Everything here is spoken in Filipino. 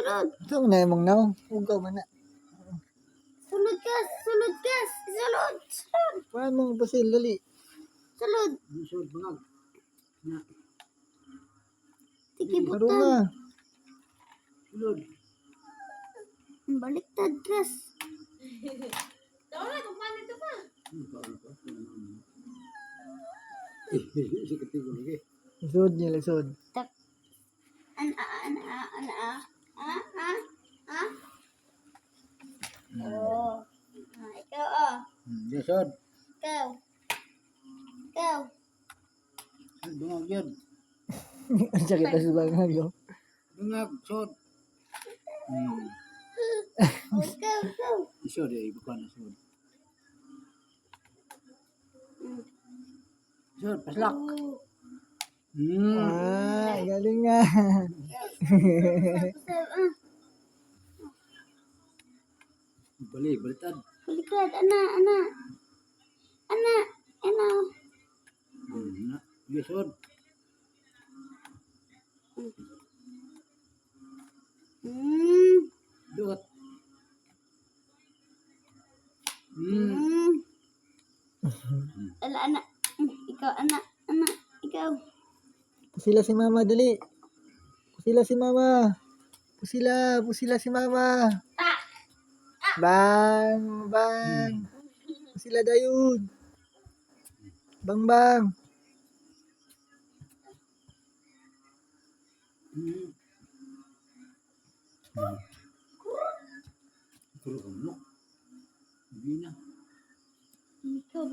sulod. Ito mo na yung naw. Ugaw man na. Sulod ka, sulod ka, sulod, sulod, Paano mo basil, dali. sulod. Sulod bangag. Na. Laro Tikibutan. na. Sulod. Baliktad, Chris. Sikit ko lagi. Lisod niya, lisod. Tak. Oh. Ikaw, oh. Yasod. Ikaw. Ikaw. Bangag yun. Ang sakit na sa bangag, no? Bangag. Sod. Oh, ikaw. Isod eh. Bukan na sod. Sod. Paslak. Oh. Galing nga. Balitad. Baliktad, ana. Yasod. Dot. Ala, ana. Ikaw, ana. Ikaw. Pusila si mama, dali. Pusila si mama. Pusila si mama. Bang. Pusila dayon. Bang. Kurang. Hindi na. Ikaw,